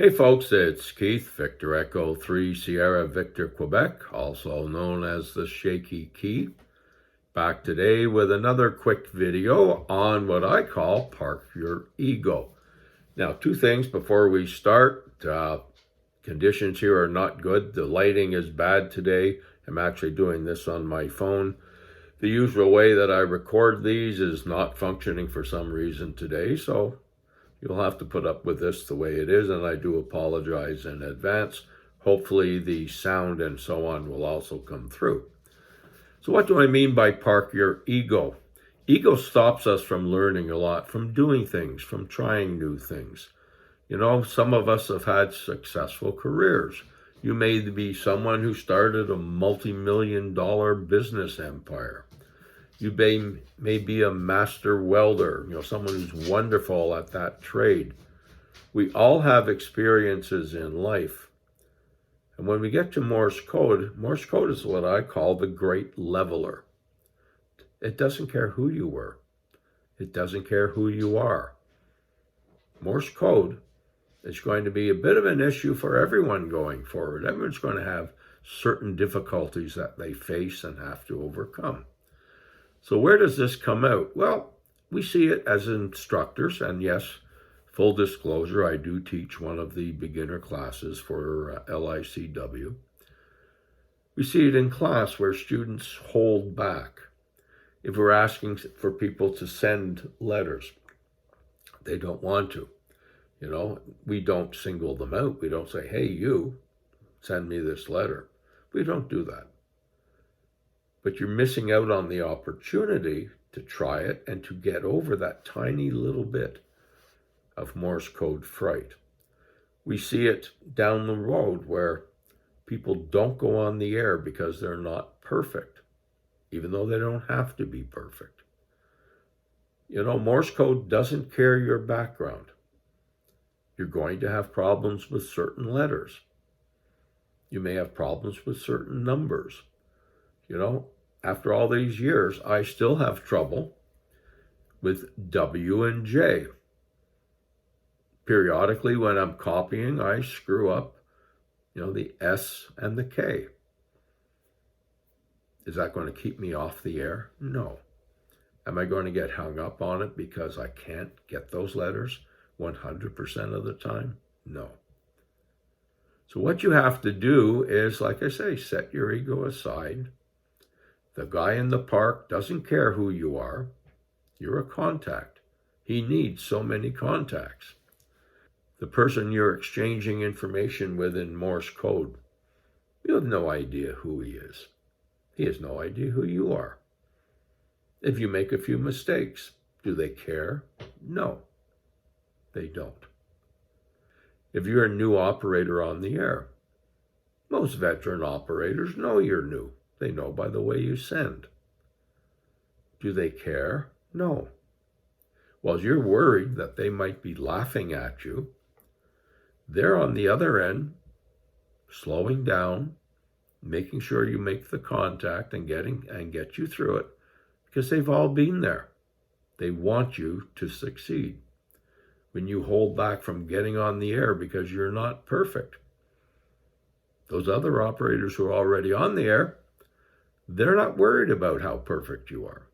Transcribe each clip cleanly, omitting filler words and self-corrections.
Hey folks, it's Keith, Victor Echo 3 Sierra Victor Quebec, also known as the Shaky Key, back today with another quick video on what I call Park Your Ego. Now, two things before we start. Conditions here are not good. The lighting is bad today. I'm actually doing this on my phone. The usual way that I record these is not functioning for some reason today, so you'll have to put up with this the way it is, and I do apologize in advance. Hopefully the sound and so on will also come through. So what do I mean by park your ego? Ego stops us from learning a lot, from doing things, from trying new things. You know, some of us have had successful careers. You may be someone who started a multi-million-dollar business empire. You may be a master welder, someone who's wonderful at that trade. We all have experiences in life. And when we get to Morse code is what I call the great leveler. It doesn't care who you were. It doesn't care who you are. Morse code is going to be a bit of an issue for everyone going forward. Everyone's going to have certain difficulties that they face and have to overcome. So where does this come out? Well, we see it as instructors, and yes, full disclosure, I do teach one of the beginner classes for LICW. We see it in class where students hold back. If we're asking for people to send letters, they don't want to. We don't single them out. We don't say, hey, you, send me this letter. We don't do that. But you're missing out on the opportunity to try it and to get over that tiny little bit of Morse code fright. We see it down the road where people don't go on the air because they're not perfect, even though they don't have to be perfect. Morse code doesn't care your background. You're going to have problems with certain letters. You may have problems with certain numbers. After all these years, I still have trouble with W and J. Periodically, when I'm copying, I screw up, the S and the K. Is that going to keep me off the air? No. Am I going to get hung up on it because I can't get those letters 100% of the time? No. So what you have to do is, like I say, set your ego aside. The guy in the park doesn't care who you are. You're a contact. He needs so many contacts. The person you're exchanging information with in Morse code, you have no idea who he is. He has no idea who you are. If you make a few mistakes, do they care? No, they don't. If you're a new operator on the air, most veteran operators know you're new. They know by the way you send. Do they care? No. Well, you're worried that they might be laughing at you. They're on the other end, slowing down, making sure you make the contact and get you through it, because they've all been there. They want you to succeed. When you hold back from getting on the air because you're not perfect, those other operators who are already on the air, they're not worried about how perfect you are.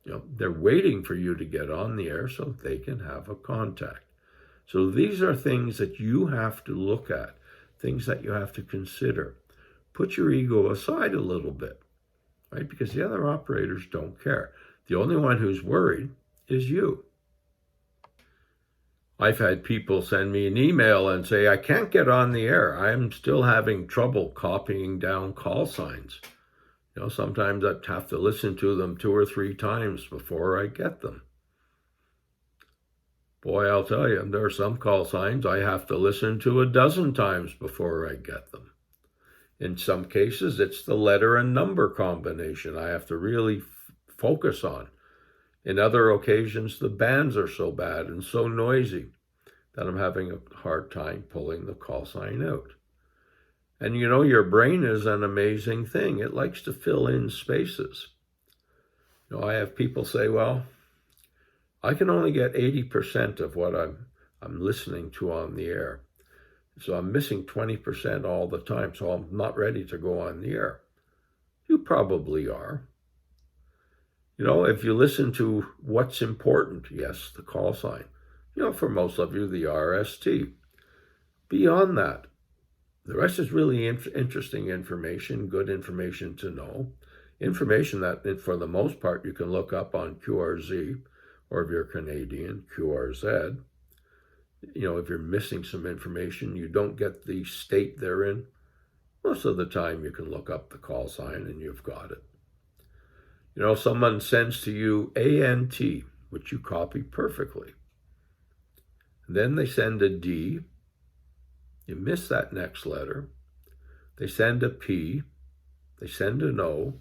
They're waiting for you to get on the air so they can have a contact. So these are things that you have to look at, things that you have to consider. Put your ego aside a little bit, right? Because the other operators don't care. The only one who's worried is you. I've had people send me an email and say, I can't get on the air. I'm still having trouble copying down call signs. Sometimes I have to listen to them 2 or 3 times before I get them. Boy, I'll tell you, there are some call signs I have to listen to 12 times before I get them. In some cases, it's the letter and number combination I have to really focus on. In other occasions, the bands are so bad and so noisy that I'm having a hard time pulling the call sign out. And your brain is an amazing thing. It likes to fill in spaces. I have people say, well, I can only get 80% of what I'm listening to on the air. So I'm missing 20% all the time, so I'm not ready to go on the air. You probably are. You know, if you listen to what's important, yes, the call sign. You know, for most of you, the RST. Beyond that, the rest is really interesting information, good information to know. Information that, for the most part, you can look up on QRZ, or if you're Canadian, QRZ. You know, if you're missing some information, you don't get the state they're in, most of the time you can look up the call sign and you've got it. You know, someone sends to you ANT, which you copy perfectly. Then they send a D. You miss that next letter. They send a P. They send an O.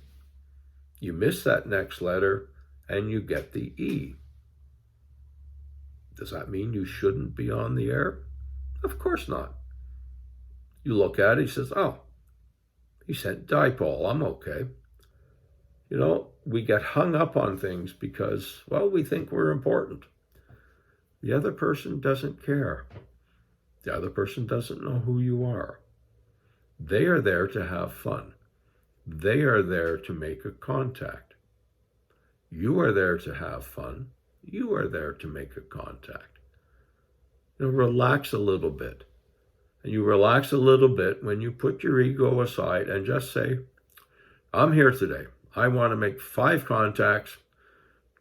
You miss that next letter and you get the E. Does that mean you shouldn't be on the air? Of course not. You look at it, he says, oh, he sent dipole, I'm okay. You know, we get hung up on things because, well, we think we're important. The other person doesn't care. The other person doesn't know who you are. They are there to have fun. They are there to make a contact. You are there to have fun. You are there to make a contact. You know, relax a little bit. And you relax a little bit when you put your ego aside and just say, I'm here today. I want to make 5 contacts,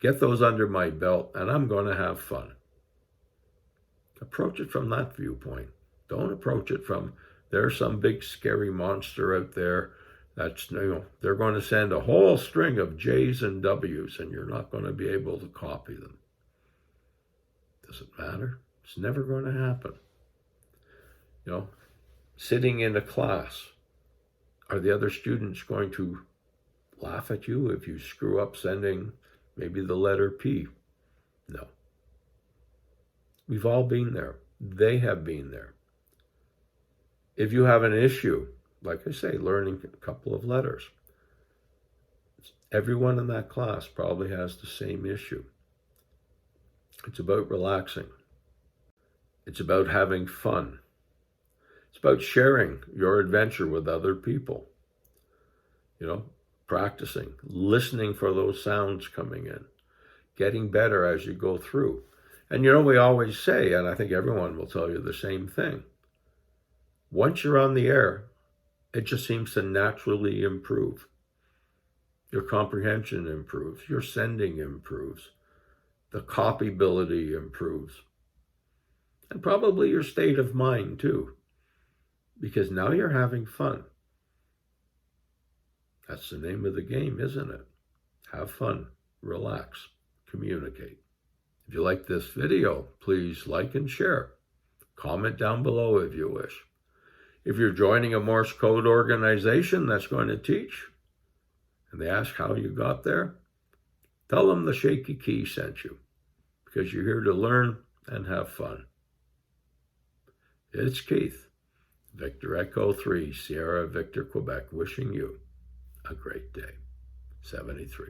get those under my belt, and I'm going to have fun. Approach it from that viewpoint. Don't approach it from, there's some big scary monster out there that's, you know, they're going to send a whole string of J's and W's and you're not going to be able to copy them. Does it matter? It's never going to happen. You know, sitting in a class, are the other students going to laugh at you if you screw up sending maybe the letter P? No. We've all been there. They have been there. If you have an issue, like I say, learning a couple of letters, everyone in that class probably has the same issue. It's about relaxing. It's about having fun. It's about sharing your adventure with other people. You know, practicing, listening for those sounds coming in, getting better as you go through. And you know, we always say, and I think everyone will tell you the same thing, once you're on the air, it just seems to naturally improve. Your comprehension improves, your sending improves, the copyability improves, and probably your state of mind too, because now you're having fun. That's the name of the game, isn't it? Have fun, relax, communicate. If you like this video, please like and share. Comment down below if you wish. If you're joining a Morse code organization that's going to teach, and they ask how you got there, tell them the Shaky Key sent you, because you're here to learn and have fun. It's Keith, Victor Echo 3, Sierra Victor, Quebec, wishing you a great day. 73.